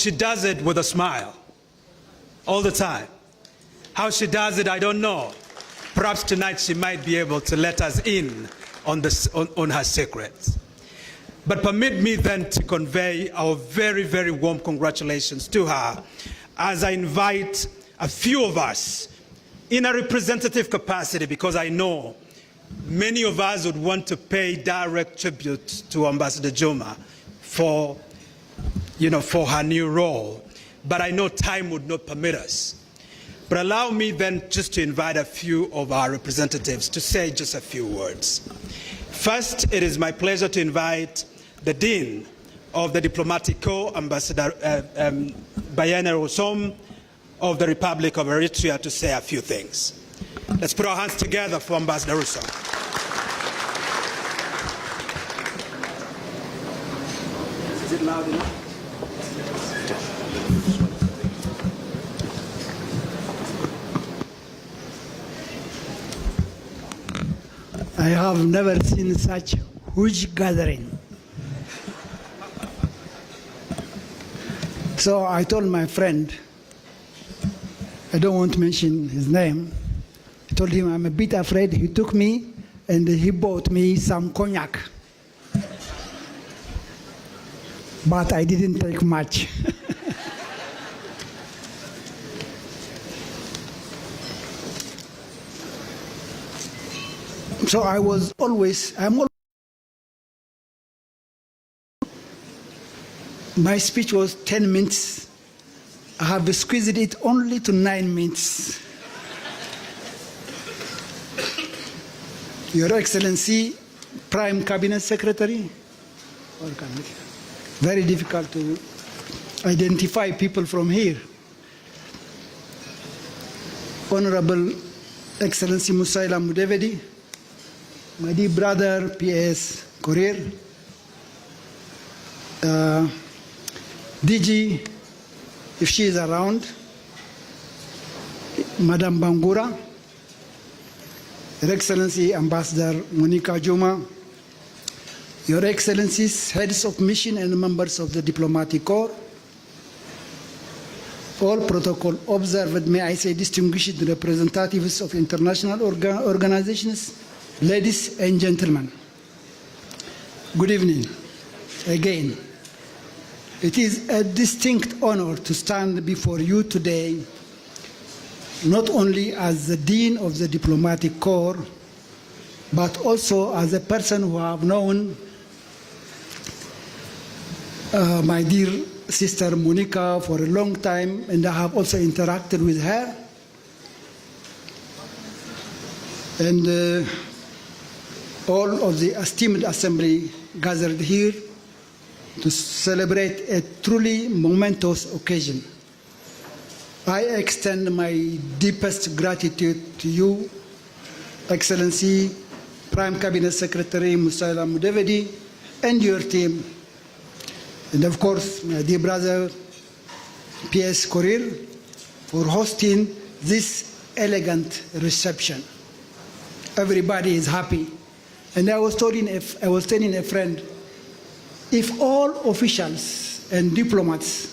she does it with a smile all the time. How she does it, I don't know. Perhaps tonight she might be able to let us in on her secrets. But permit me then to convey our very, very warm congratulations to her as I invite a few of us in a representative capacity, because I know many of us would want to pay direct tribute to Ambassador Juma for her new role. But I know time would not permit us. But allow me then just to invite a few of our representatives to say just a few words. First, it is my pleasure to invite the Dean of the Diplomatic Corps, Ambassador Bayene Rosom of the Republic of Eritrea, to say a few things. Let's put our hands together for Ambassador Rosom. Is it loud enough? I have never seen such huge gathering. So I told my friend, I don't want to mention his name, I told him I'm a bit afraid. He took me and he bought me some cognac. But I didn't take much. So my speech was 10 minutes. I have squeezed it only to 9 minutes. Your Excellency, Prime Cabinet Secretary, very difficult to identify people from here. Honorable Excellency Musaila Mudavadi, my dear brother P.S. Korir, DG, if she is around, Madam Bangura, Your Excellency Ambassador Monica Juma, Your Excellencies, heads of mission and members of the Diplomatic Corps, all protocol observed, may I say distinguished representatives of international organizations, ladies and gentlemen, good evening again. It is a distinct honor to stand before you today, not only as the Dean of the Diplomatic Corps, but also as a person who have known my dear sister Monica for a long time, and I have also interacted with her. And all of the esteemed assembly gathered here to celebrate a truly momentous occasion. I extend my deepest gratitude to you, Excellency Prime Cabinet Secretary Musaila Mudavadi, and your team, and of course my dear brother P.S. Korir, for hosting this elegant reception. Everybody is happy. And I was telling a friend, if all officials and diplomats,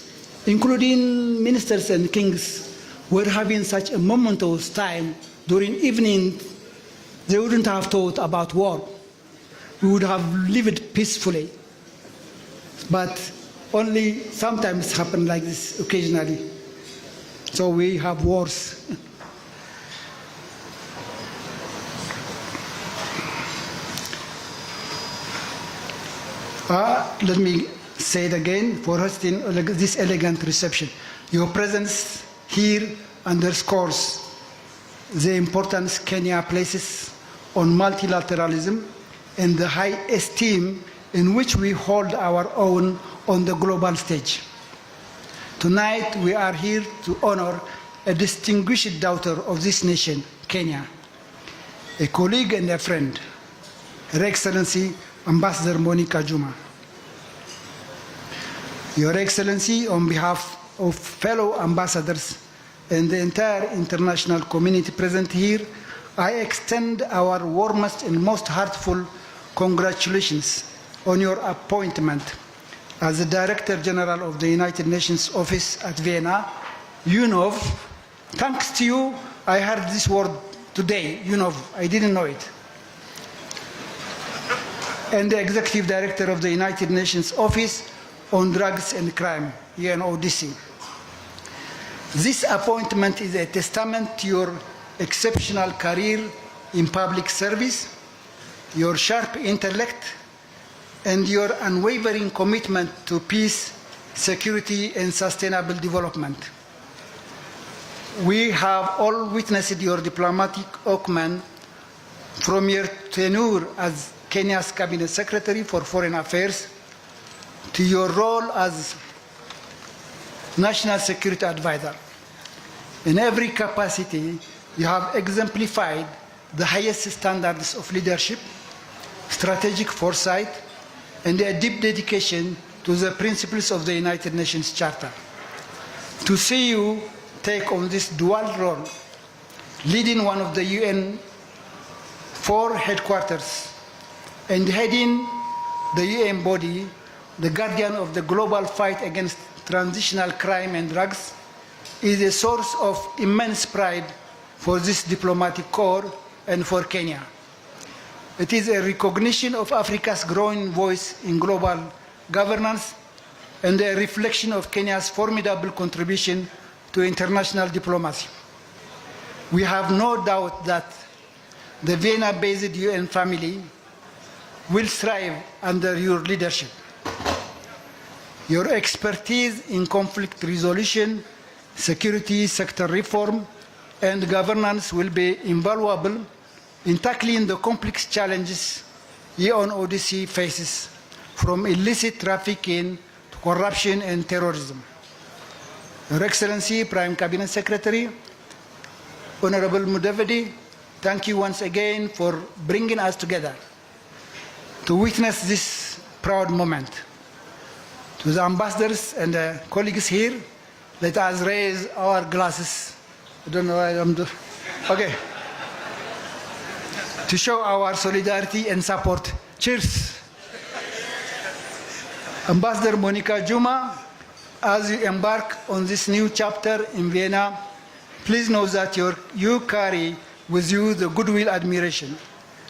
including ministers and kings, were having such a momentous time during evening, they wouldn't have thought about war. We would have lived peacefully. But only sometimes happen like this occasionally. So we have wars. Let me say it again, for hosting this elegant reception. Your presence here underscores the importance Kenya places on multilateralism and the high esteem in which we hold our own on the global stage. Tonight we are here to honor a distinguished daughter of this nation, Kenya, a colleague and a friend, Her Excellency Ambassador Monica Juma. Your Excellency, on behalf of fellow ambassadors and the entire international community present here, I extend our warmest and most heartfelt congratulations on your appointment as the Director General of the United Nations Office at Vienna, UNOV. Thanks to you, I heard this word today, UNOV. I didn't know it. And the Executive Director of the United Nations Office on Drugs and Crime, UNODC. This appointment is a testament to your exceptional career in public service, your sharp intellect, and your unwavering commitment to peace, security, and sustainable development. We have all witnessed your diplomatic acumen from your tenure as Kenya's Cabinet Secretary for Foreign Affairs to your role as National Security Advisor. In every capacity, you have exemplified the highest standards of leadership, strategic foresight, and a deep dedication to the principles of the United Nations Charter. To see you take on this dual role, leading one of the UN 4 headquarters and heading the UN body, the guardian of the global fight against transitional crime and drugs, is a source of immense pride for this diplomatic corps and for Kenya. It is a recognition of Africa's growing voice in global governance and a reflection of Kenya's formidable contribution to international diplomacy. We have no doubt that the Vienna-based UN family will thrive under your leadership. Your expertise in conflict resolution, security sector reform, and governance will be invaluable in tackling the complex challenges UNODC faces, from illicit trafficking to corruption and terrorism. Your Excellency, Prime Cabinet Secretary, Honorable Mudavadi, thank you once again for bringing us together to witness this proud moment. To the ambassadors and the colleagues here, let us raise our glasses. I don't know why I'm doing. Okay. To show our solidarity and support. Cheers. Ambassador Monica Juma, as you embark on this new chapter in Vienna, please know that you carry with you the goodwill, admiration,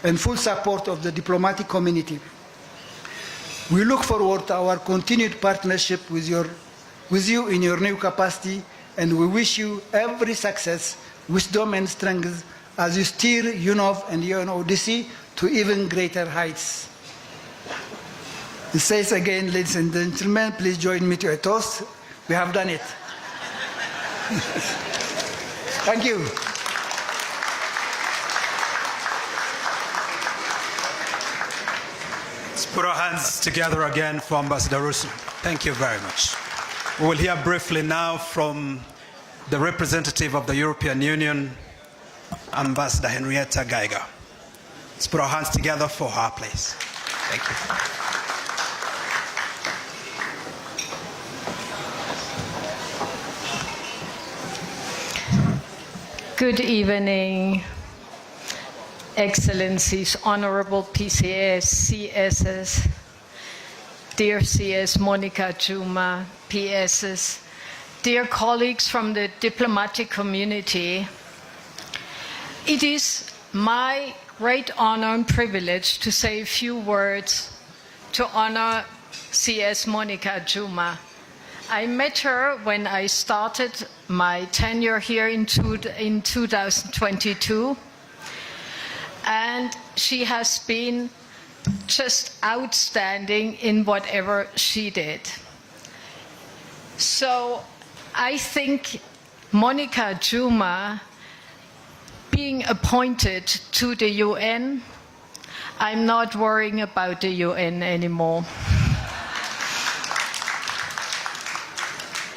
and full support of the diplomatic community. We look forward to our continued partnership with you in your new capacity, and we wish you every success, wisdom, and strength as you steer UNOV and UNODC to even greater heights. It says again, ladies and gentlemen, please join me to a toast. We have done it. Thank you. Let's put our hands together again for Ambassador Rusu. Thank you very much. We will hear briefly now from the representative of the European Union, Ambassador Henrietta Geiger. Let's put our hands together for her, please. Thank you. Good evening, Excellencies, Honorable PCS, CSs, dear CS Monica Juma, PSs, dear colleagues from the diplomatic community. It is my great honor and privilege to say a few words to honor CS Monica Juma. I met her when I started my tenure here in 2022, and she has been just outstanding in whatever she did. So I think Monica Juma being appointed to the UN, I'm not worrying about the UN anymore.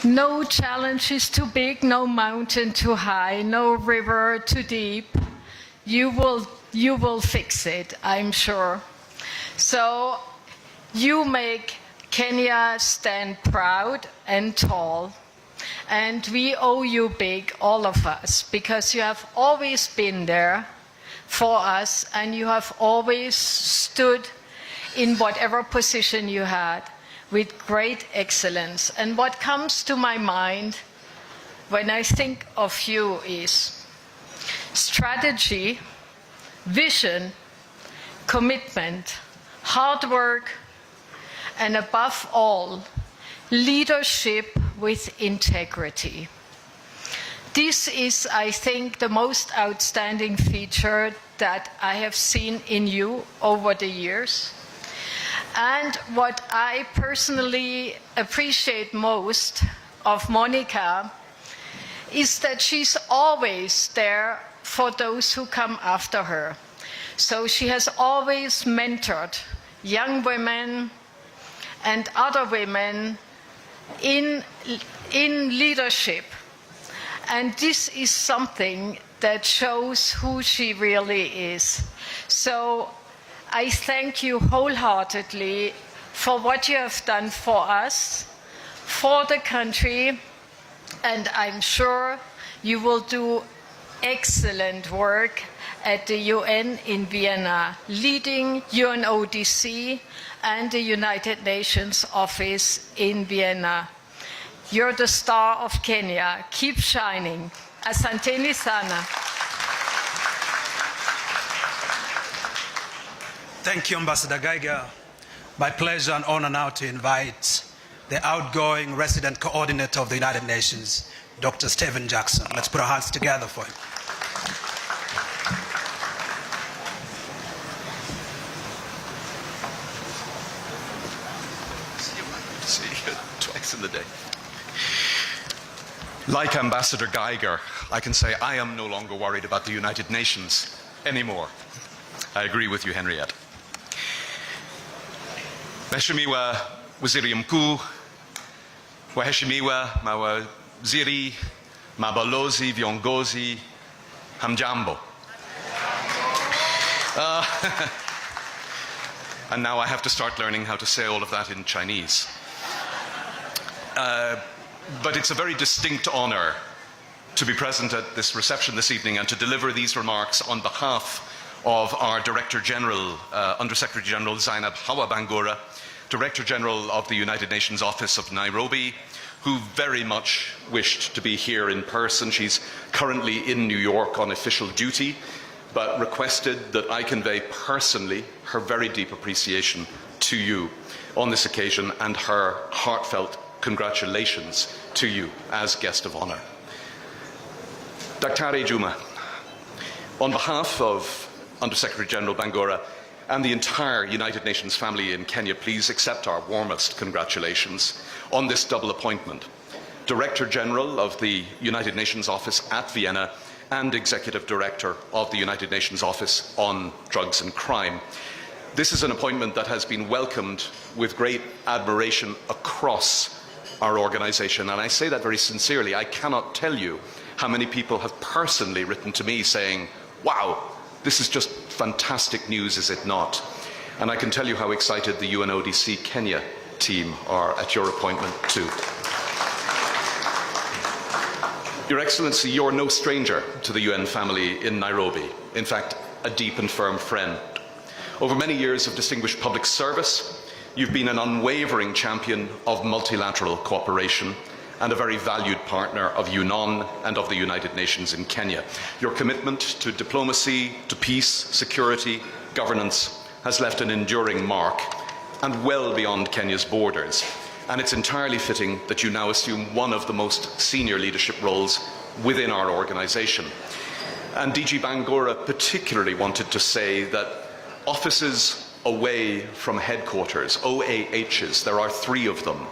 No challenge is too big, no mountain too high, no river too deep. You will fix it, I'm sure. So you make Kenya stand proud and tall. And we owe you big, all of us, because you have always been there for us and you have always stood in whatever position you had with great excellence. And what comes to my mind when I think of you is strategy, vision, commitment, hard work, and above all, leadership with integrity. This is, I think, the most outstanding feature that I have seen in you over the years. And what I personally appreciate most of Monica is that she's always there for those who come after her. So she has always mentored young women and other women in leadership. And this is something that shows who she really is. So I thank you wholeheartedly for what you have done for us, for the country, and I'm sure you will do excellent work at the UN in Vienna, leading UNODC and the United Nations office in Vienna. You're the star of Kenya. Keep shining. Asanteni sana. Thank you, Ambassador Geiger. My pleasure and honor now to invite the outgoing resident coordinator of the United Nations, Dr. Stephen Jackson. Let's put our hands together for him. See you twice in the day. Like Ambassador Geiger, I can say I am no longer worried about the United Nations anymore. I agree with you, Henriette. Waheshimiwa Waziri Mkuu, waheshimiwa mawaziri, mabalozi, viongozi, hamjambo. And now I have to start learning how to say all of that in Chinese. But it's a very distinct honor to be present at this reception this evening and to deliver these remarks on behalf of our Director General, Undersecretary General Zainab Hawa Bangura, Director General of the United Nations Office of Nairobi, who very much wished to be here in person. She's currently in New York on official duty, but requested that I convey personally her very deep appreciation to you on this occasion and her heartfelt congratulations to you as guest of honor. Dr. Juma, on behalf of Undersecretary General Bangura and the entire United Nations family in Kenya, please accept our warmest congratulations on this double appointment. Director General of the United Nations Office at Vienna and Executive Director of the United Nations Office on Drugs and Crime. This is an appointment that has been welcomed with great admiration across our organization, and I say that very sincerely. I cannot tell you how many people have personally written to me saying, wow, this is just fantastic news, is it not? And I can tell you how excited the UNODC Kenya team are at your appointment too. Your Excellency, you're no stranger to the UN family in Nairobi. In fact, a deep and firm friend. Over many years of distinguished public service, you've been an unwavering champion of multilateral cooperation and a very valued partner of UNON and of the United Nations in Kenya. Your commitment to diplomacy, to peace, security, governance has left an enduring mark and well beyond Kenya's borders. And it's entirely fitting that you now assume one of the most senior leadership roles within our organization. And DG Bangura particularly wanted to say that offices away from headquarters, OAHs, there are 3 of them.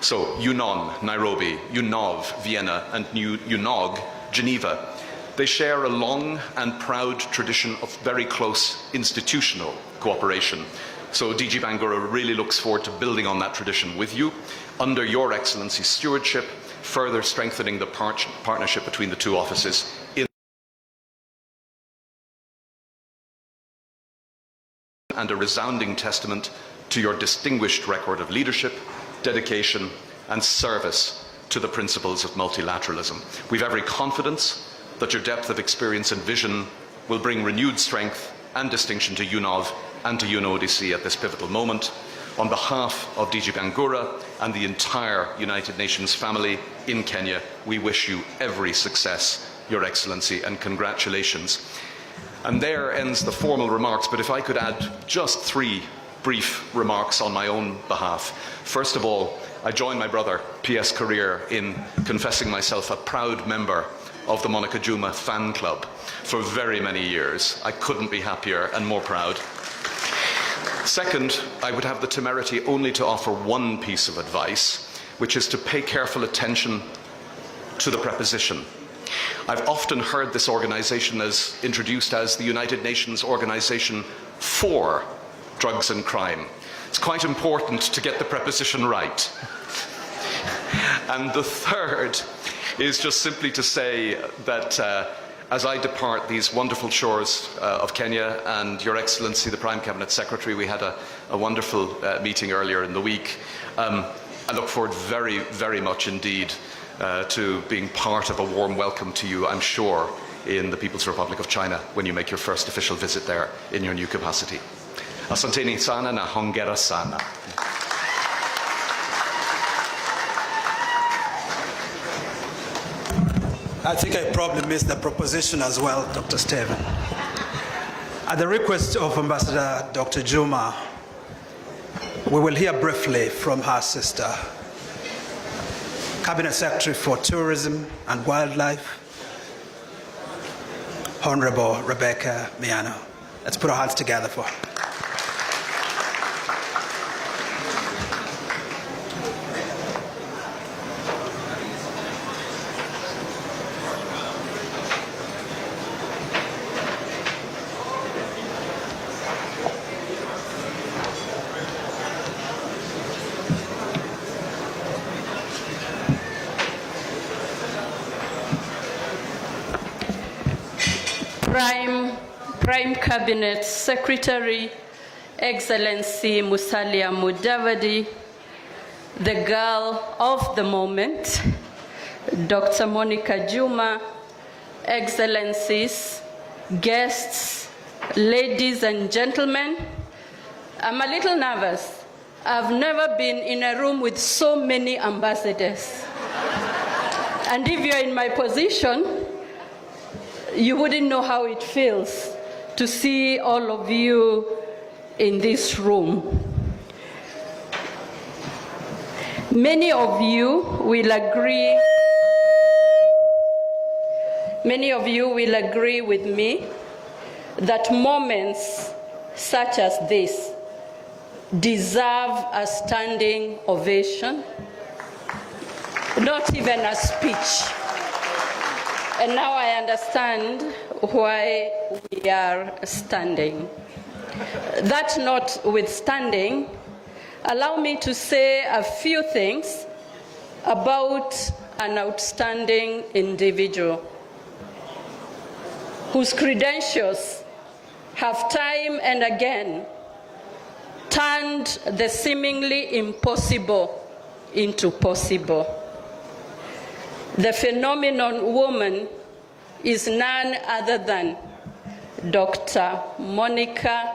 So UNON, Nairobi, UNOV, Vienna, and UNOG, Geneva. They share a long and proud tradition of very close institutional cooperation. So DG Bangura really looks forward to building on that tradition with you, under your Excellency's stewardship, further strengthening the partnership between the 2 offices and a resounding testament to your distinguished record of leadership, dedication, and service to the principles of multilateralism. We've every confidence that your depth of experience and vision will bring renewed strength and distinction to UNOV and to UNODC at this pivotal moment. On behalf of DG Bangura and the entire United Nations family in Kenya, we wish you every success, Your Excellency, and congratulations. And there ends the formal remarks, but if I could add just 3 brief remarks on my own behalf. First of all, I join my brother, P.S. Career, in confessing myself a proud member of the Monica Juma fan club for very many years. I couldn't be happier and more proud. Second, I would have the temerity only to offer one piece of advice, which is to pay careful attention to the preposition. I've often heard this organization as introduced as the United Nations Organization for Drugs and Crime. It's quite important to get the preposition right. And the third is just simply to say that as I depart these wonderful shores of Kenya, and Your Excellency, the Prime Cabinet Secretary, we had a wonderful meeting earlier in the week. I look forward very, very much indeed to being part of a warm welcome to you, I'm sure, in the People's Republic of China when you make your first official visit there in your new capacity. Asanteni sana na hongera sana. I think I probably missed the proposition as well, Dr. Steven. At the request of Ambassador Dr. Juma, we will hear briefly from her sister, Cabinet Secretary for Tourism and Wildlife, Honorable Rebecca Miano. Let's put our hands together for her. Prime Cabinet Secretary, Excellency Musalia Mudavadi, the girl of the moment, Dr. Monica Juma, Excellencies, guests, ladies and gentlemen, I'm a little nervous. I've never been in a room with so many ambassadors. And if you're in my position, you wouldn't know how it feels to see all of you in this room. Many of you will agree with me that moments such as this deserve a standing ovation, not even a speech. And now I understand why we are standing. That notwithstanding, allow me to say a few things about an outstanding individual whose credentials have time and again turned the seemingly impossible into possible. The phenomenon woman is none other than Dr. Monica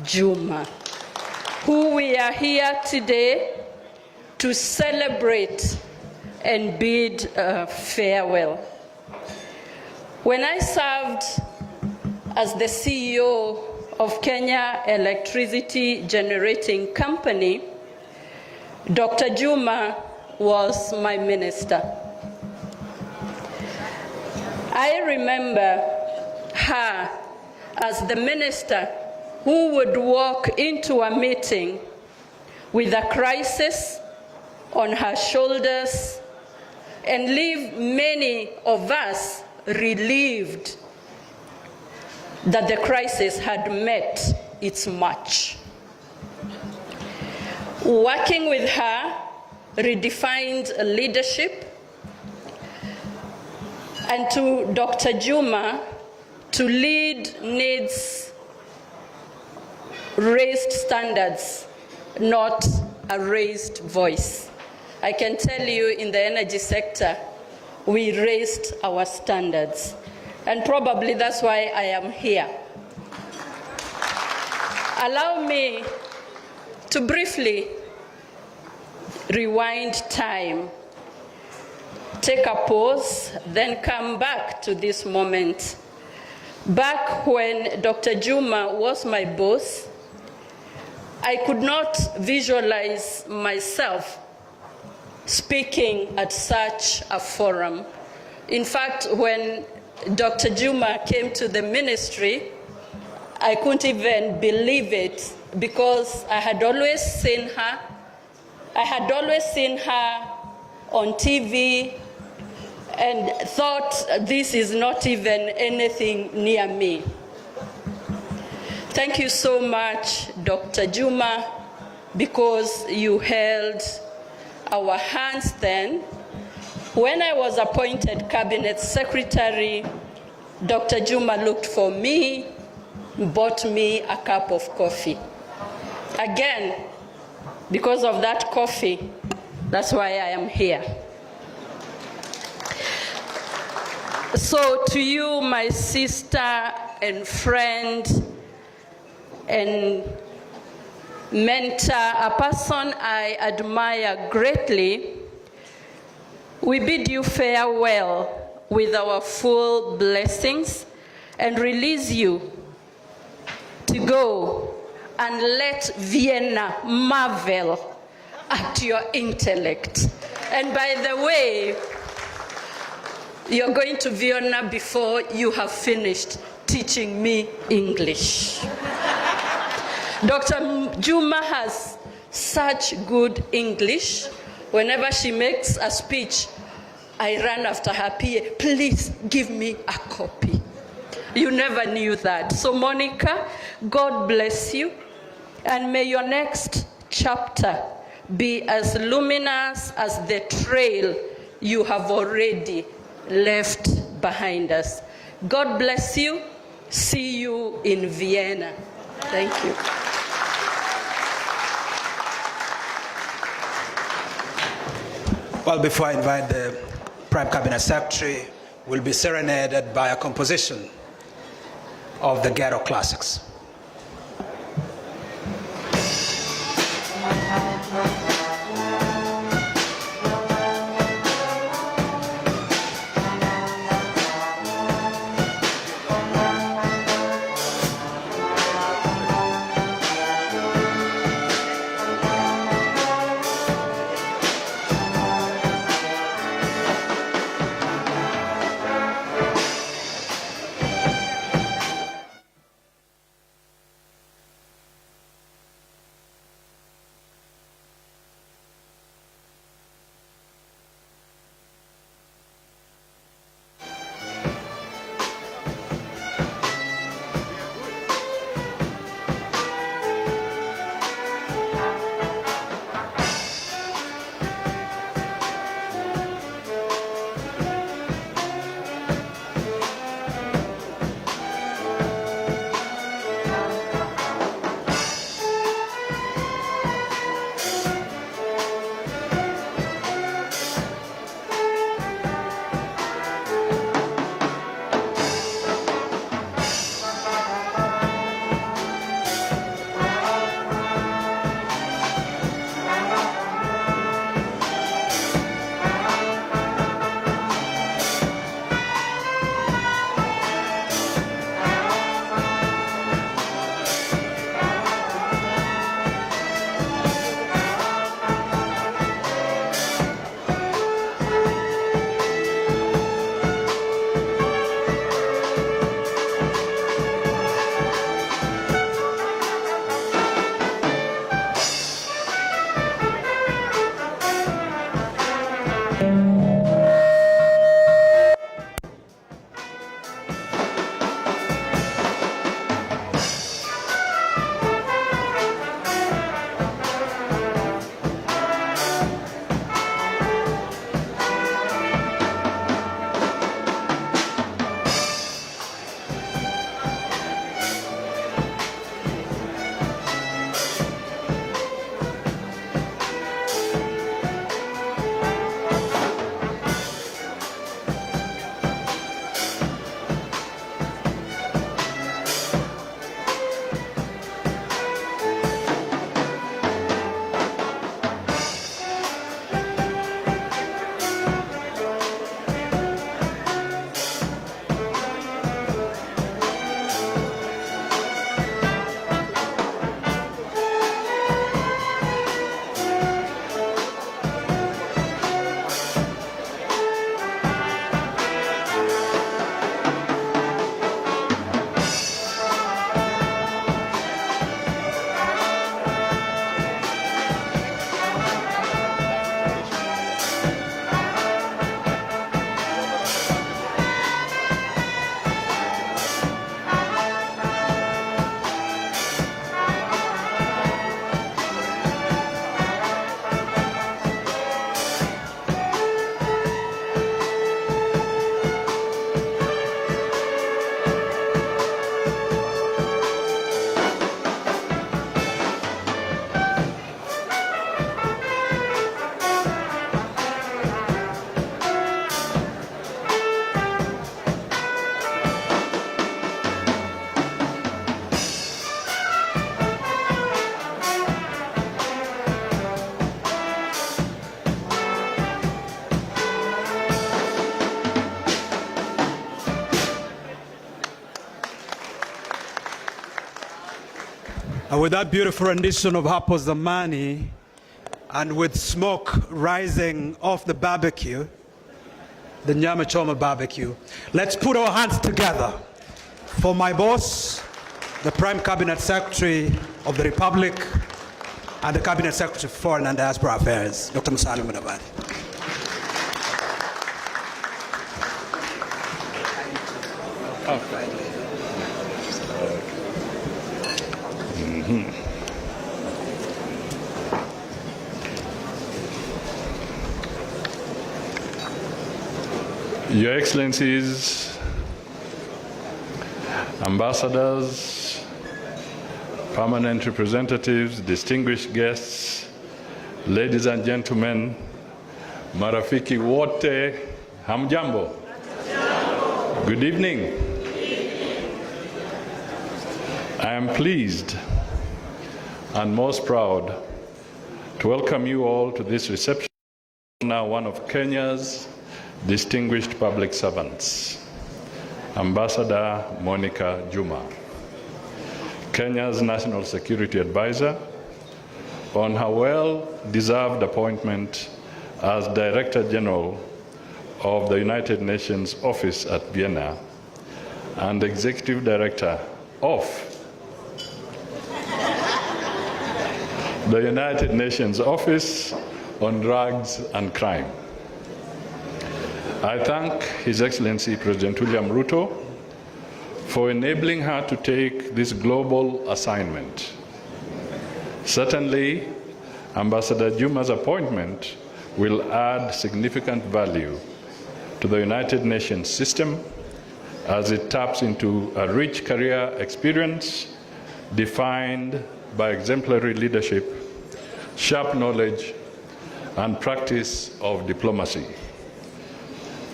Juma, who we are here today to celebrate and bid farewell. When I served as the CEO of Kenya Electricity Generating Company, Dr. Juma was my minister. I remember her as the minister who would walk into a meeting with a crisis on her shoulders and leave many of us relieved that the crisis had met its match. Working with her redefined leadership, and to Dr. Juma, to lead needs raised standards, not a raised voice. I can tell you in the energy sector, we raised our standards. And probably that's why I am here. Allow me to briefly rewind time, take a pause, then come back to this moment. Back when Dr. Juma was my boss, I could not visualize myself speaking at such a forum. In fact, when Dr. Juma came to the ministry, I couldn't even believe it because I had always seen her. I had always seen her on TV and thought this is not even anything near me. Thank you so much, Dr. Juma, because you held our hands then. When I was appointed cabinet secretary, Dr. Juma looked for me, bought me a cup of coffee. Again, because of that coffee, that's why I am here. So to you, my sister and friend and mentor, a person I admire greatly, we bid you farewell with our full blessings and release you to go and let Vienna marvel at your intellect. And by the way, you're going to Vienna before you have finished teaching me English. Dr. Juma has such good English. Whenever she makes a speech, I run after her PA, please give me a copy. You never knew that. So Monica, God bless you. And may your next chapter be as luminous as the trail you have already left behind us. God bless you. See you in Vienna. Thank you. Well, before I invite the Prime Cabinet Secretary, we'll be serenaded by a composition of the Ghetto Classics. with that beautiful rendition of Hapo Zamani, and with smoke rising off the barbecue, the Nyama Choma barbecue, let's put our hands together for my boss, the Prime Cabinet Secretary of the Republic, and the Cabinet Secretary for Foreign and Diaspora Affairs, Dr. Musalia Mudavadi. Your Excellencies, ambassadors, permanent representatives, distinguished guests, ladies and gentlemen, marafiki wote, hamjambo. Good evening. I am pleased and most proud to welcome you all to this reception. Now one of Kenya's distinguished public servants, Ambassador Monica Juma, Kenya's National Security Advisor, on her well-deserved appointment as Director General of the United Nations Office at Vienna and Executive Director of the United Nations Office on Drugs and Crime. I thank His Excellency President William Ruto for enabling her to take this global assignment. Certainly, Ambassador Juma's appointment will add significant value to the United Nations system as it taps into a rich career experience defined by exemplary leadership, sharp knowledge, and practice of diplomacy,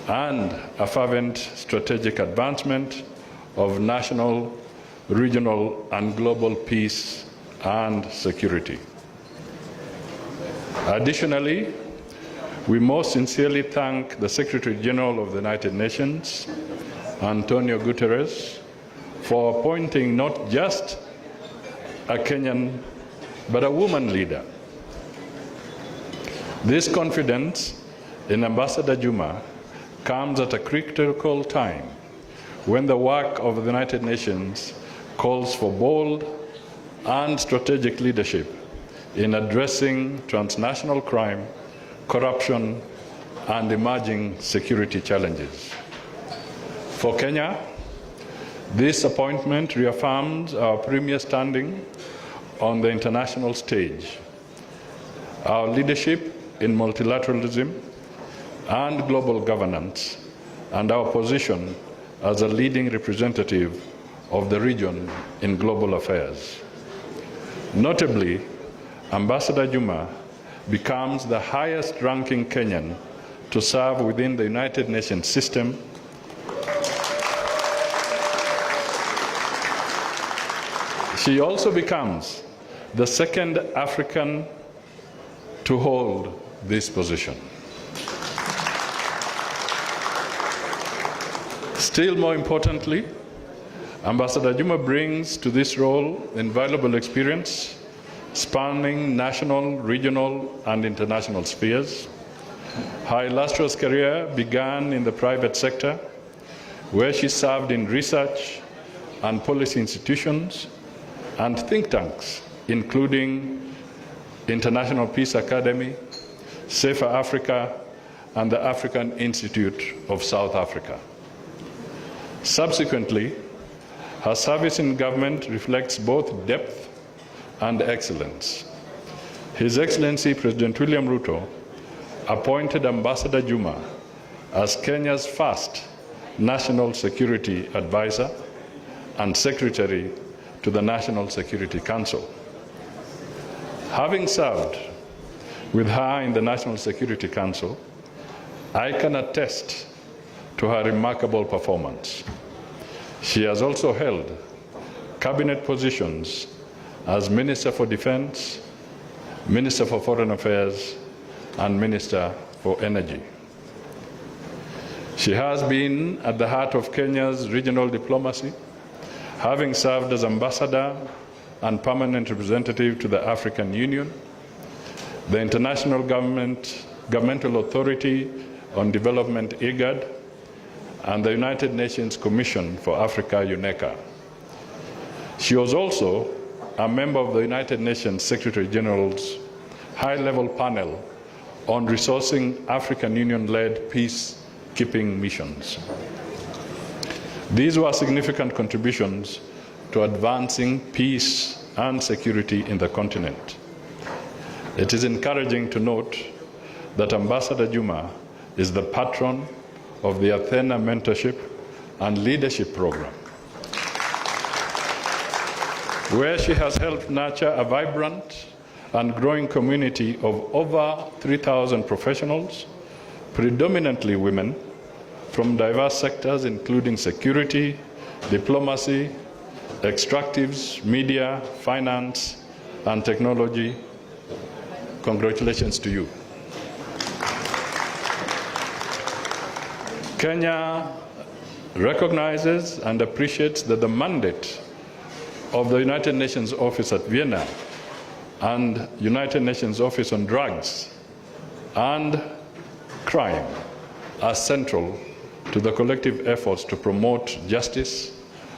and a fervent strategic advancement of national, regional, and global peace and security. Additionally, we most sincerely thank the Secretary General of the United Nations, Antonio Guterres, for appointing not just a Kenyan, but a woman leader. This confidence in Ambassador Juma comes at a critical time when the work of the United Nations calls for bold and strategic leadership in addressing transnational crime, corruption, and emerging security challenges. For Kenya, this appointment reaffirms our premier standing on the international stage, our leadership in multilateralism and global governance, and our position as a leading representative of the region in global affairs. Notably, Ambassador Juma becomes the highest-ranking Kenyan to serve within the United Nations system. She also becomes the second African to hold this position. Still more importantly, Ambassador Juma brings to this role invaluable experience spanning national, regional, and international spheres. Her illustrious career began in the private sector, where she served in research and policy institutions and think tanks, including International Peace Academy, Safer Africa, and the African Institute of South Africa. Subsequently, her service in government reflects both depth and excellence. His Excellency President William Ruto appointed Ambassador Juma as Kenya's first National Security Advisor and Secretary to the National Security Council. Having served with her in the National Security Council, I can attest to her remarkable performance. She has also held cabinet positions as Minister for Defense, Minister for Foreign Affairs, and Minister for Energy. She has been at the heart of Kenya's regional diplomacy, having served as ambassador and permanent representative to the African Union, the International Governmental Authority on Development, IGAD, and the United Nations Commission for Africa, UNECA. She was also a member of the United Nations Secretary General's high-level panel on resourcing African Union-led peacekeeping missions. These were significant contributions to advancing peace and security in the continent. It is encouraging to note that Ambassador Juma is the patron of the Athena Mentorship and Leadership Program, where she has helped nurture a vibrant and growing community of over 3,000 professionals, predominantly women, from diverse sectors including security, diplomacy, extractives, media, finance, and technology. Congratulations to you. Kenya recognizes and appreciates that the mandate of the United Nations Office at Vienna and United Nations Office on Drugs and Crime are central to the collective efforts to promote justice,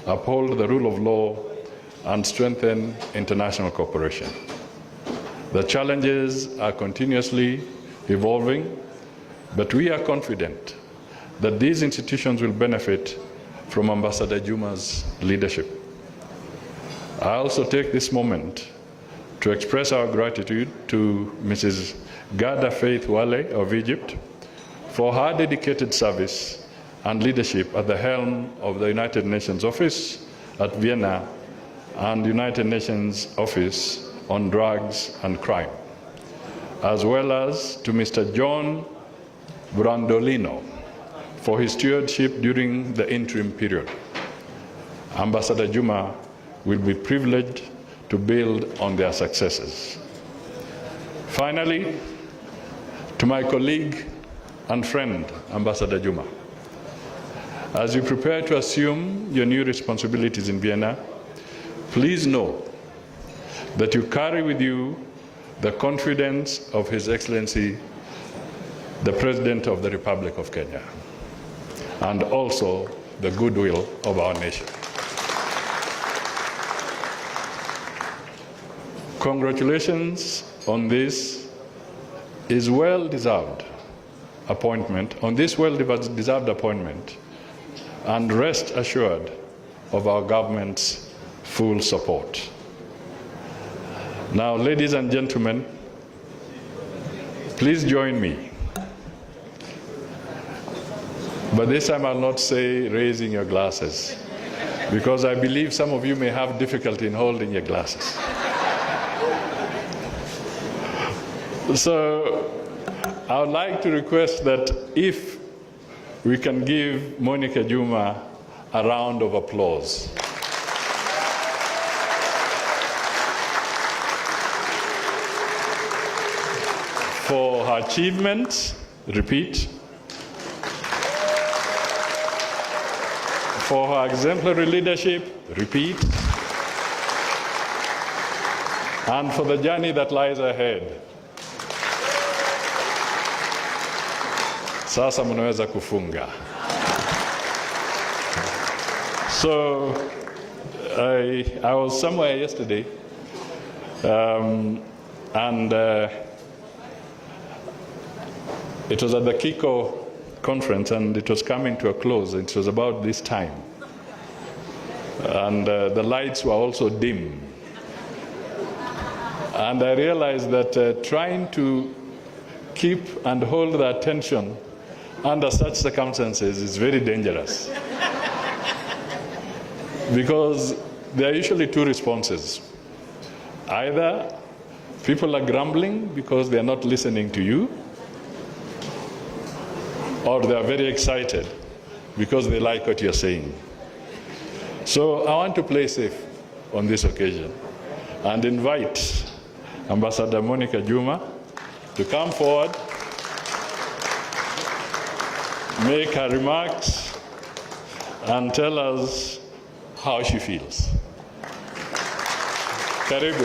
uphold the rule of law, and strengthen international cooperation. The challenges are continuously evolving, but we are confident that these institutions will benefit from Ambassador Juma's leadership. I also take this moment to express our gratitude to Mrs. Gada Faith Wale of Egypt for her dedicated service and leadership at the helm of the United Nations Office at Vienna and United Nations Office on Drugs and Crime, as well as to Mr. John Brandolino for his stewardship during the interim period. Ambassador Juma will be privileged to build on their successes. Finally, to my colleague and friend, Ambassador Juma, as you prepare to assume your new responsibilities in Vienna, please know that you carry with you the confidence of His Excellency, the President of the Republic of Kenya, and also the goodwill of our nation. Congratulations on this well-deserved appointment, and rest assured of our government's full support. Now, ladies and gentlemen, please join me. But this time I'll not say raising your glasses, because I believe some of you may have difficulty in holding your glasses. So I would like to request that if we can give Monica Juma a round of applause. For her achievements, repeat. For her exemplary leadership, repeat. And for the journey that lies ahead. Sasa mnaweza kufunga. So I was somewhere yesterday, and it was at the Kiko conference, and it was coming to a close. It was about this time, and the lights were also dim. And I realized that trying to keep and hold the attention under such circumstances is very dangerous. Because there are usually two responses. Either people are grumbling because they are not listening to you, or they are very excited because they like what you're saying. So I want to play safe on this occasion and invite Ambassador Monica Juma to come forward, make her remarks, and tell us how she feels. Karibu.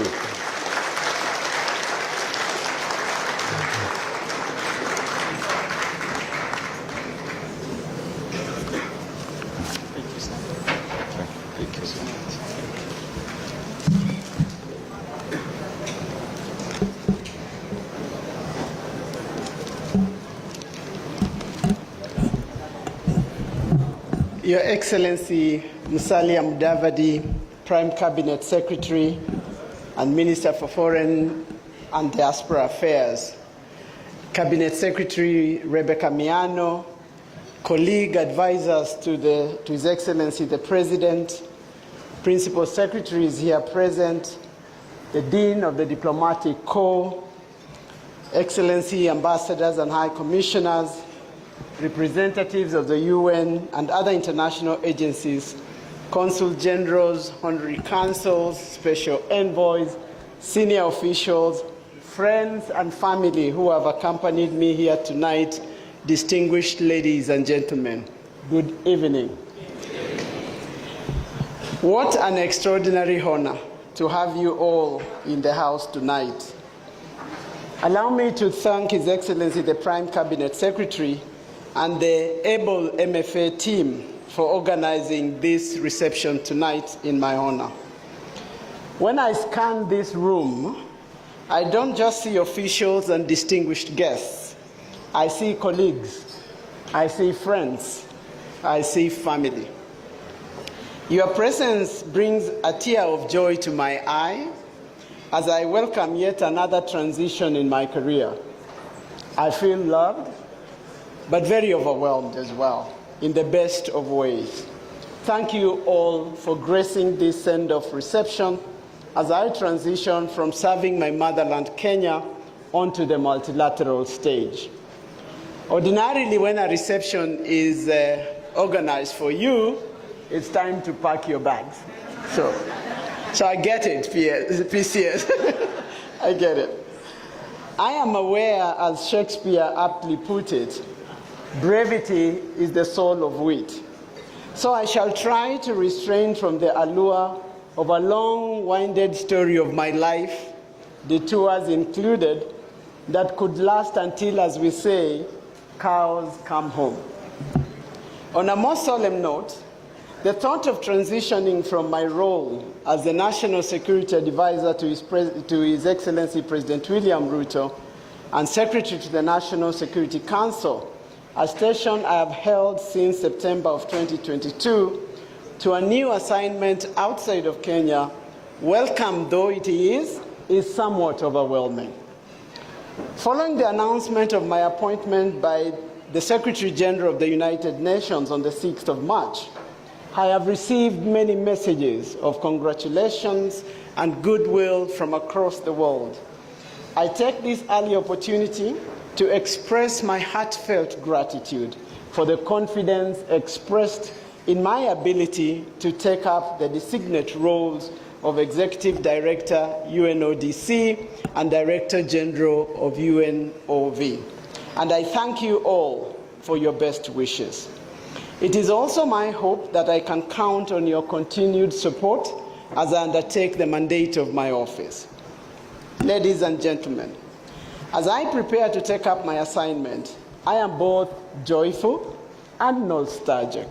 Your Excellency Musalia Mudavadi, Prime Cabinet Secretary and Minister for Foreign and Diaspora Affairs, Cabinet Secretary Rebecca Miano, colleague advisors to His Excellency the President, Principal Secretaries here present, the Dean of the Diplomatic Corps, Excellency Ambassadors and High Commissioners, representatives of the UN and other international agencies, consul generals, honorary consuls, special envoys, senior officials, friends and family who have accompanied me here tonight, distinguished ladies and gentlemen, good evening. What an extraordinary honor to have you all in the house tonight. Allow me to thank His Excellency the Prime Cabinet Secretary and the able MFA team for organizing this reception tonight in my honor. When I scan this room, I don't just see officials and distinguished guests. I see colleagues, I see friends, I see family. Your presence brings a tear of joy to my eye as I welcome yet another transition in my career. I feel loved, but very overwhelmed as well, in the best of ways. Thank you all for gracing this send-off reception as I transition from serving my motherland, Kenya, onto the multilateral stage. Ordinarily, when a reception is organized for you, it's time to pack your bags. So I get it, PCS. I get it. I am aware, as Shakespeare aptly put it, brevity is the soul of wit. So I shall try to restrain from the allure of a long-winded story of my life, detours included, that could last until, as we say, cows come home. On a more solemn note, the thought of transitioning from my role as the National Security Advisor to His Excellency President William Ruto and Secretary to the National Security Council, a station I have held since September of 2022, to a new assignment outside of Kenya, welcome though it is somewhat overwhelming. Following the announcement of my appointment by the Secretary General of the United Nations on the 6th of March, I have received many messages of congratulations and goodwill from across the world. I take this early opportunity to express my heartfelt gratitude for the confidence expressed in my ability to take up the designate roles of Executive Director, UNODC, and Director General of UNOV. And I thank you all for your best wishes. It is also my hope that I can count on your continued support as I undertake the mandate of my office. Ladies and gentlemen, as I prepare to take up my assignment, I am both joyful and nostalgic.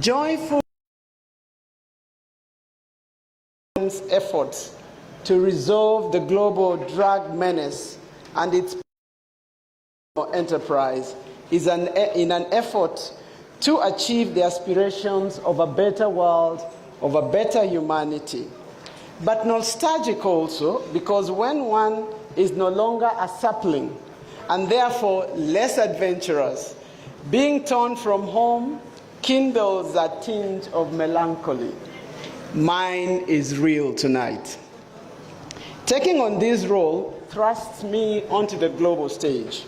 Joyful efforts to resolve the global drug menace and its enterprise is in an effort to achieve the aspirations of a better world, of a better humanity. But nostalgic also, because when one is no longer a sapling and therefore less adventurous, being torn from home kindles a tinge of melancholy. Mine is real tonight. Taking on this role thrusts me onto the global stage,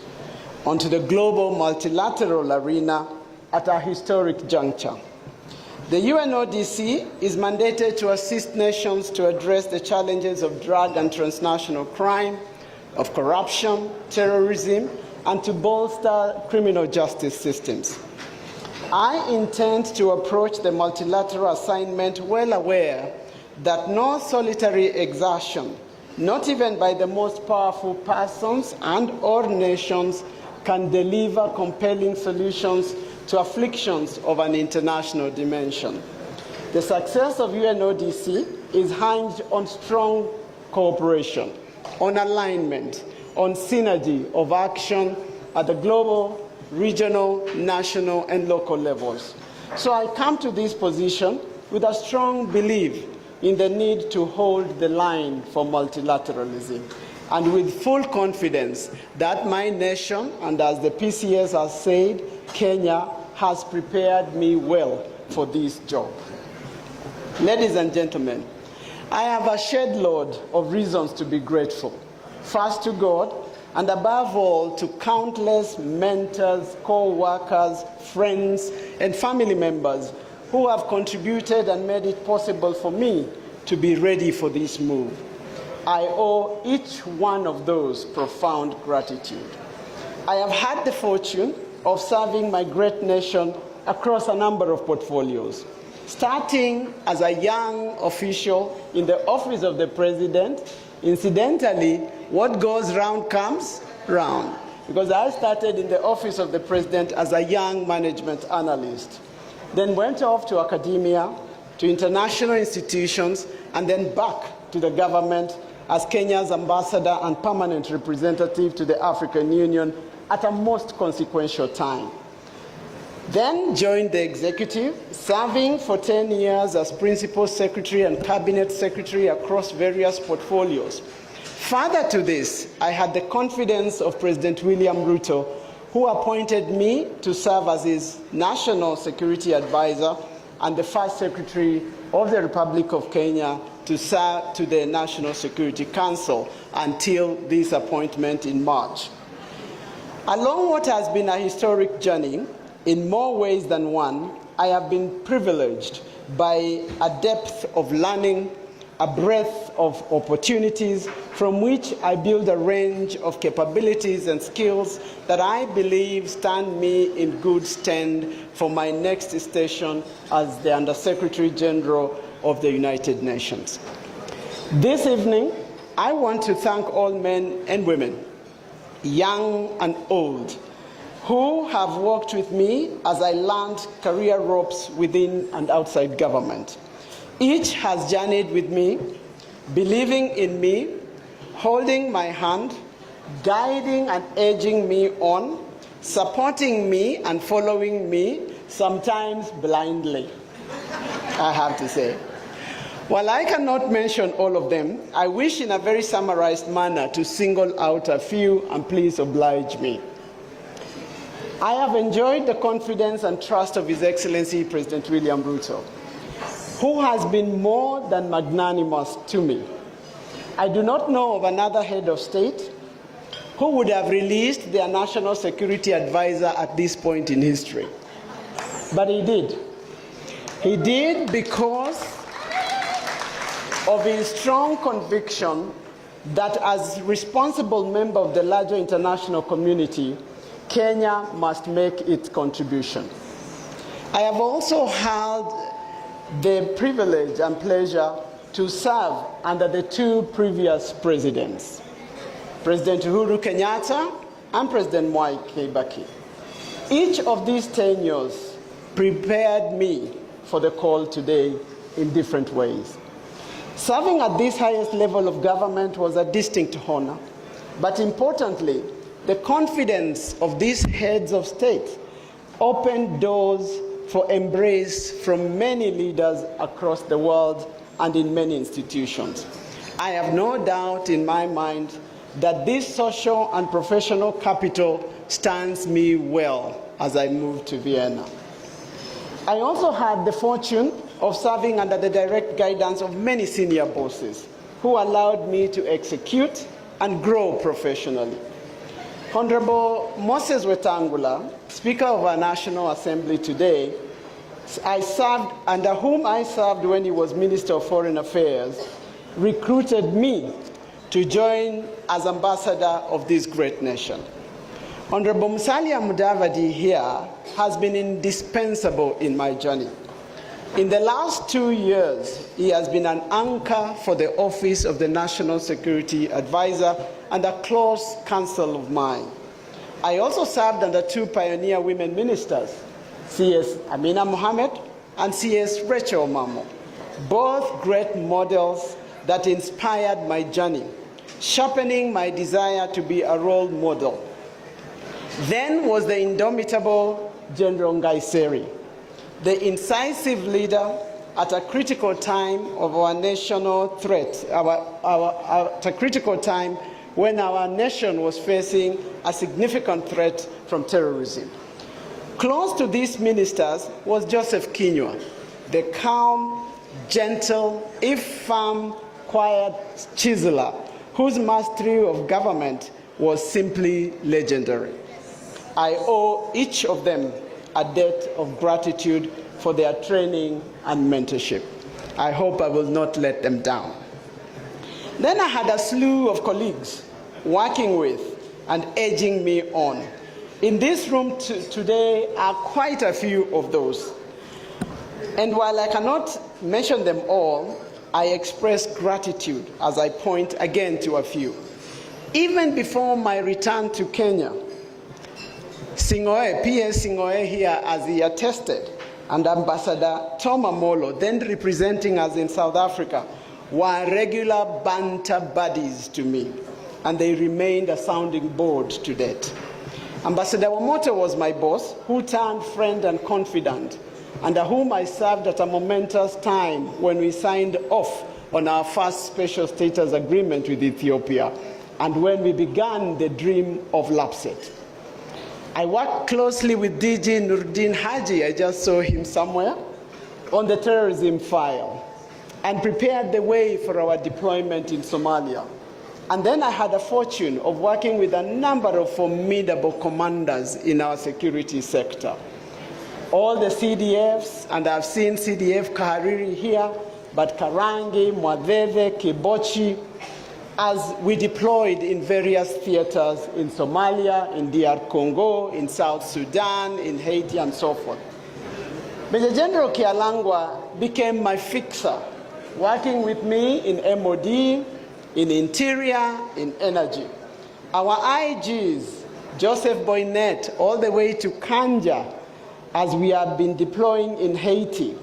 onto the global multilateral arena at a historic juncture. The UNODC is mandated to assist nations to address the challenges of drug and transnational crime, of corruption, terrorism, and to bolster criminal justice systems. I intend to approach the multilateral assignment well aware that no solitary exertion, not even by the most powerful persons and/or nations, can deliver compelling solutions to afflictions of an international dimension. The success of UNODC is hinged on strong cooperation, on alignment, on synergy of action at the global, regional, national, and local levels. So I come to this position with a strong belief in the need to hold the line for multilateralism, and with full confidence that my nation, and as the PCS has said, Kenya, has prepared me well for this job. Ladies and gentlemen, I have a shed load of reasons to be grateful. First to God, and above all to countless mentors, co-workers, friends, and family members who have contributed and made it possible for me to be ready for this move. I owe each one of those profound gratitude. I have had the fortune of serving my great nation across a number of portfolios, starting as a young official in the office of the president. Incidentally, what goes round comes round, because I started in the office of the president as a young management analyst, then went off to academia, to international institutions, and then back to the government as Kenya's ambassador and permanent representative to the African Union at a most consequential time. Then joined the executive, serving for 10 years as principal secretary and cabinet secretary across various portfolios. Further to this, I had the confidence of President William Ruto, who appointed me to serve as his national security advisor and the first secretary of the Republic of Kenya to serve to the National Security Council until this appointment in March. Along what has been a historic journey, in more ways than one, I have been privileged by a depth of learning, a breadth of opportunities from which I build a range of capabilities and skills that I believe stand me in good stead for my next station as the Undersecretary General of the United Nations. This evening, I want to thank all men and women, young and old, who have worked with me as I learned career ropes within and outside government. Each has journeyed with me, believing in me, holding my hand, guiding and urging me on, supporting me and following me, sometimes blindly, I have to say. While I cannot mention all of them, I wish in a very summarized manner to single out a few, and please oblige me. I have enjoyed the confidence and trust of His Excellency President William Ruto, who has been more than magnanimous to me. I do not know of another head of state who would have released their national security advisor at this point in history. But he did. He did because of his strong conviction that as responsible member of the larger international community, Kenya must make its contribution. I have also had the privilege and pleasure to serve under the two previous presidents, President Uhuru Kenyatta and President Mwai Kibaki. Each of these tenures prepared me for the call today in different ways. Serving at this highest level of government was a distinct honor, but importantly, the confidence of these heads of state opened doors for embrace from many leaders across the world and in many institutions. I have no doubt in my mind that this social and professional capital stands me well as I move to Vienna. I also had the fortune of serving under the direct guidance of many senior bosses who allowed me to execute and grow professionally. Honorable Moses Wetangula, Speaker of our National Assembly today, under whom I served when he was Minister of Foreign Affairs, recruited me to join as ambassador of this great nation. Honorable Musalia Mudavadi here has been indispensable in my journey. In the last 2 years, he has been an anchor for the Office of the National Security Advisor and a close counsel of mine. I also served under 2 pioneer women ministers, CS Amina Mohammed and CS Rachel Mamo, both great models that inspired my journey, sharpening my desire to be a role model. Then was the indomitable General Ngaiseri, the incisive leader at a critical time of our national threat, at a critical time when our nation was facing a significant threat from terrorism. Close to these ministers was Joseph Kinyua, the calm, gentle, if firm, quiet chiseler, whose mastery of government was simply legendary. I owe each of them a debt of gratitude for their training and mentorship. I hope I will not let them down. Then I had a slew of colleagues working with and edging me on. In this room today are quite a few of those. And while I cannot mention them all, I express gratitude as I point again to a few. Even before my return to Kenya, Singoe, PS Singoe here, as he attested, and Ambassador Tom Amolo, then representing us in South Africa, were regular banter buddies to me, and they remained a sounding board to date. Ambassador Wamoto was my boss, who turned friend and confidant, under whom I served at a momentous time when we signed off on our first special status agreement with Ethiopia, and when we began the dream of LAPSET. I worked closely with DG Nurdin Haji, I just saw him somewhere, on the terrorism file, and prepared the way for our deployment in Somalia. And then I had the fortune of working with a number of formidable commanders in our security sector. All the CDFs, and I've seen CDF Kahariri here, but Karangi, Mwadheve, Kibochi, as we deployed in various theaters in Somalia, in DR Congo, in South Sudan, in Haiti, and so forth. Major General Kialangwa became my fixer, working with me in MOD, in Interior, in Energy. Our IGs, Joseph Boynet, all the way to Kanja, as we have been deploying in Haiti.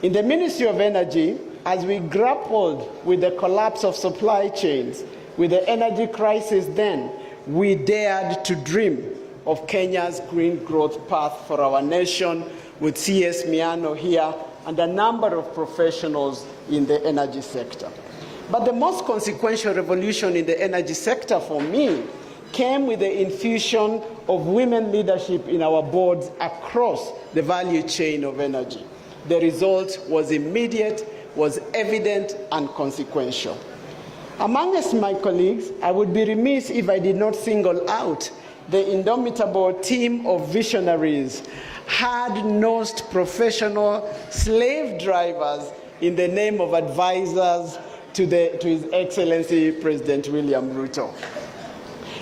In the Ministry of Energy, as we grappled with the collapse of supply chains, with the energy crisis then, we dared to dream of Kenya's green growth path for our nation, with CS Miano here and a number of professionals in the energy sector. But the most consequential revolution in the energy sector for me came with the infusion of women leadership in our boards across the value chain of energy. The result was immediate, was evident, and consequential. Amongst my colleagues, I would be remiss if I did not single out the indomitable team of visionaries, hard-nosed professional slave drivers in the name of advisors to His Excellency President William Ruto.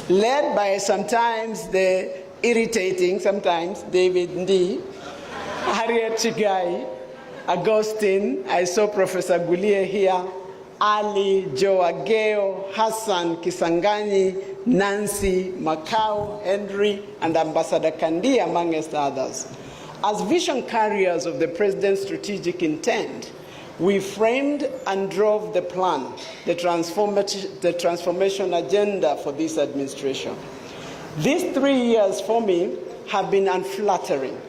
Led by sometimes the irritating, sometimes David Ndi, Harriet Chigai, Augustine, I saw Professor Gulie here, Ali, Joe Ageo, Hassan Kisangani, Nancy, Macau, Henry, and Ambassador Kandi, amongst others. As vision carriers of the President's strategic intent, we framed and drove the plan, the transformation agenda for this administration. These 3 years for me have been unflattering,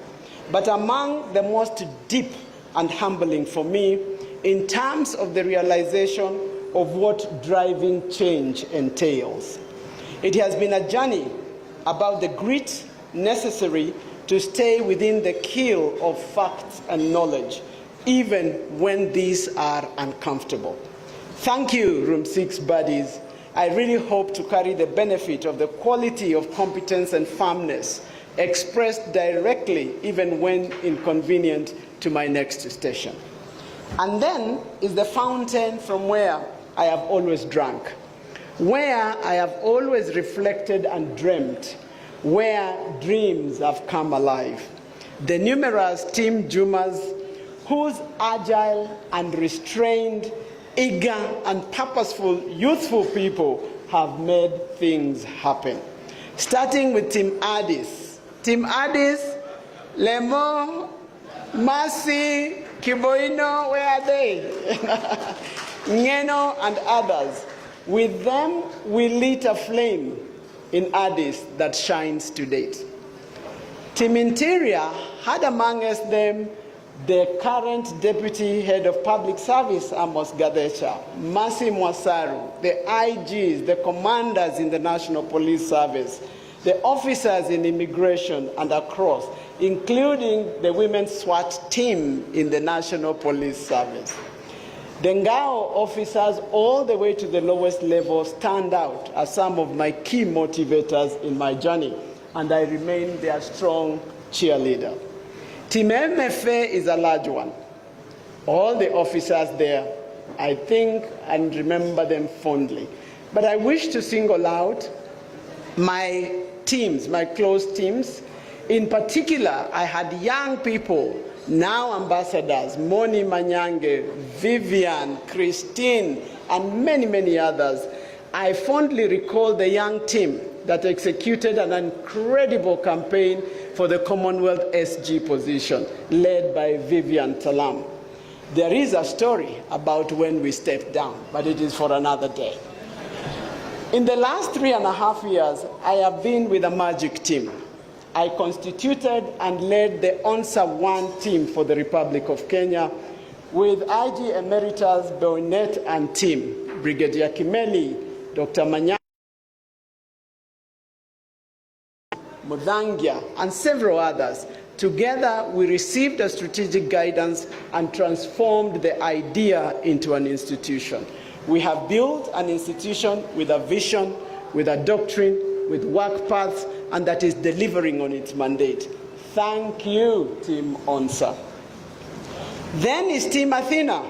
but among the most deep and humbling for me in terms of the realization of what driving change entails. It has been a journey about the grit necessary to stay within the keel of facts and knowledge, even when these are uncomfortable. Thank you, Room 6 buddies. I really hope to carry the benefit of the quality of competence and firmness expressed directly, even when inconvenient, to my next station. And then is the fountain from where I have always drunk, where I have always reflected and dreamt, where dreams have come alive. The numerous Team Jumas whose agile and restrained, eager and purposeful, youthful people have made things happen. Starting with Team Addis. Team Addis, Lemo, Mercy, Kiboino, where are they? Ngeno and others. With them, we lit a flame in Addis that shines to date. Team Interior had amongst them the current Deputy Head of Public Service, Amos Gadecha, Mercy Mwasaru, the IGs, the commanders in the National Police Service, the officers in immigration and across, including the Women's SWAT team in the National Police Service. The Ngao officers all the way to the lowest level stand out as some of my key motivators in my journey, and I remain their strong cheerleader. Team MFA is a large one. All the officers there, I think and remember them fondly. But I wish to single out my teams, my close teams. In particular, I had young people, now ambassadors, Moni Manyange, Vivian, Christine, and many, many others. I fondly recall the young team that executed an incredible campaign for the Commonwealth SG position, led by Vivian Talam. There is a story about when we stepped down, but it is for another day. In the last 3.5 years, I have been with a magic team. I constituted and led the ONSA 1 team for the Republic of Kenya with IG Emeritus Boynet and team, Brigadier Kimeli, Dr. Manya, Mudangia, and several others. Together, we received a strategic guidance and transformed the idea into an institution. We have built an institution with a vision, with a doctrine, with work paths, and that is delivering on its mandate. Thank you, Team ONSA. Then is Team Athena,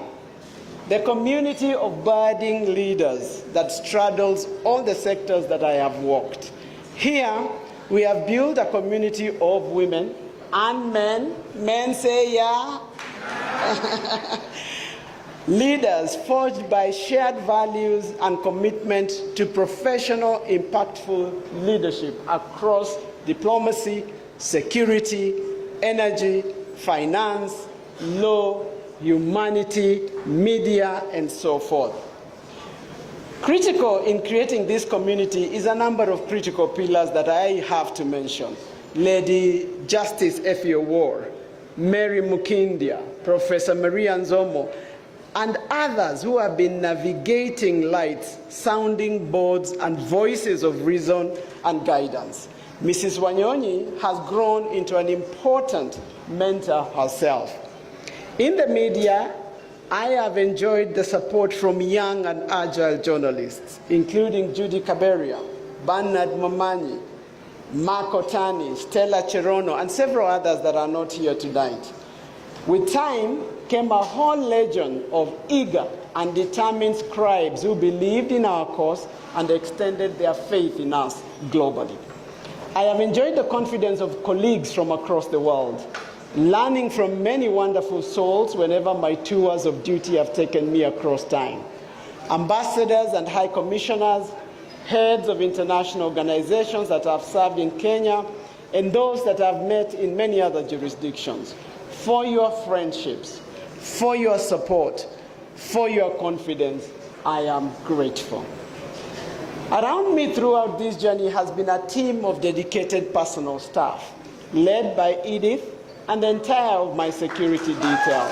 the community of budding leaders that straddles all the sectors that I have walked. Here, we have built a community of women and men. Men say yeah. Leaders forged by shared values and commitment to professional, impactful leadership across diplomacy, security, energy, finance, law, humanity, media, and so forth. Critical in creating this community is a number of critical pillars that I have to mention. Lady Justice Effie Owuor, Mary Mukindia, Professor Maria Nzomo, and others who have been navigating lights, sounding boards, and voices of reason and guidance. Mrs. Wanyonyi has grown into an important mentor herself. In the media, I have enjoyed the support from young and agile journalists, including Judy Kaberia, Bernard Momanyi, Mark Otani, Stella Cherono, and several others that are not here tonight. With time came a whole legion of eager and determined scribes who believed in our cause and extended their faith in us globally. I have enjoyed the confidence of colleagues from across the world, learning from many wonderful souls whenever my tours of duty have taken me across time. Ambassadors and high commissioners, heads of international organizations that have served in Kenya, and those that I've met in many other jurisdictions, for your friendships, for your support, for your confidence, I am grateful. Around me throughout this journey has been a team of dedicated personal staff, led by Edith and the entire of my security detail.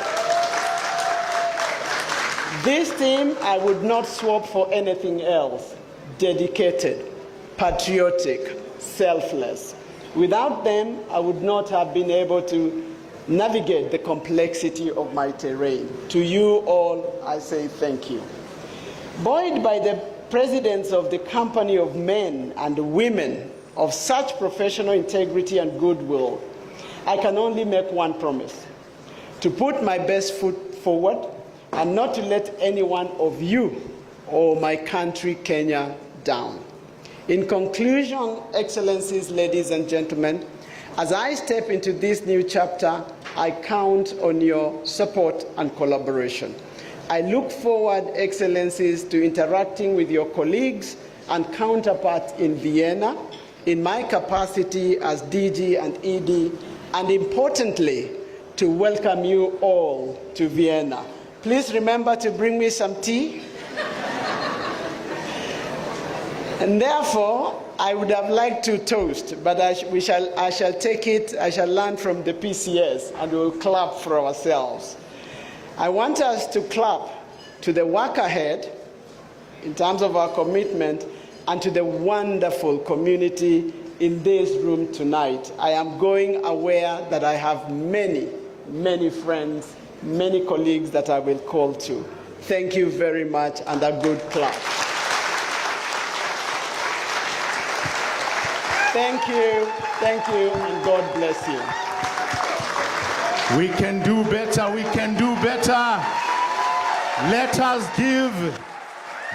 This team I would not swap for anything else. Dedicated, patriotic, selfless. Without them, I would not have been able to navigate the complexity of my terrain. To you all, I say thank you. Buoyed by the presidents of the company of men and women of such professional integrity and goodwill, I can only make one promise: to put my best foot forward and not to let any one of you or my country, Kenya, down. In conclusion, Excellencies, ladies and gentlemen, as I step into this new chapter, I count on your support and collaboration. I look forward, Excellencies, to interacting with your colleagues and counterparts in Vienna in my capacity as DG and ED, and importantly, to welcome you all to Vienna. Please remember to bring me some tea. And therefore, I would have liked to toast, but I shall take it, I shall learn from the PCS, and we'll clap for ourselves. I want us to clap to the work ahead in terms of our commitment and to the wonderful community in this room tonight. I am going aware that I have many, many friends, many colleagues that I will call to. Thank you very much, and a good clap. Thank you, and God bless you. We can do better, we can do better. Let us give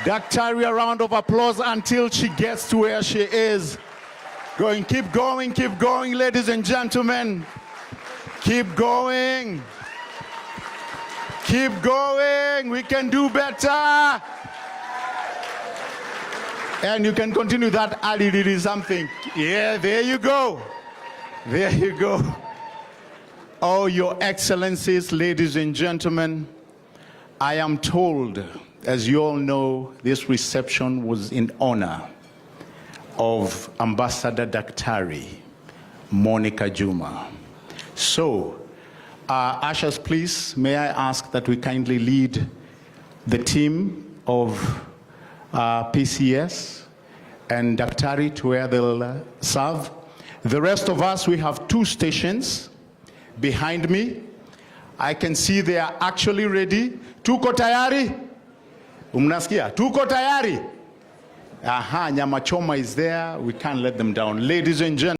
Dr. a round of applause until she gets to where she is. Keep going, ladies and gentlemen. Keep going. Keep going, we can do better. And you can continue that Ali something. Yeah, there you go. There you go. Oh, Your Excellencies, ladies and gentlemen, I am told, as you all know, this reception was in honor of Ambassador Dr. Monica Juma. So, ushers, please, may I ask that we kindly lead the team of PCS and Dr. to where they'll serve. The rest of us, we have 2 stations behind me. I can see they are actually ready. Tuko tayari? Umnasikia? Tuko tayari? Aha, nyama choma is there. We can't let them down. Ladies and gentlemen,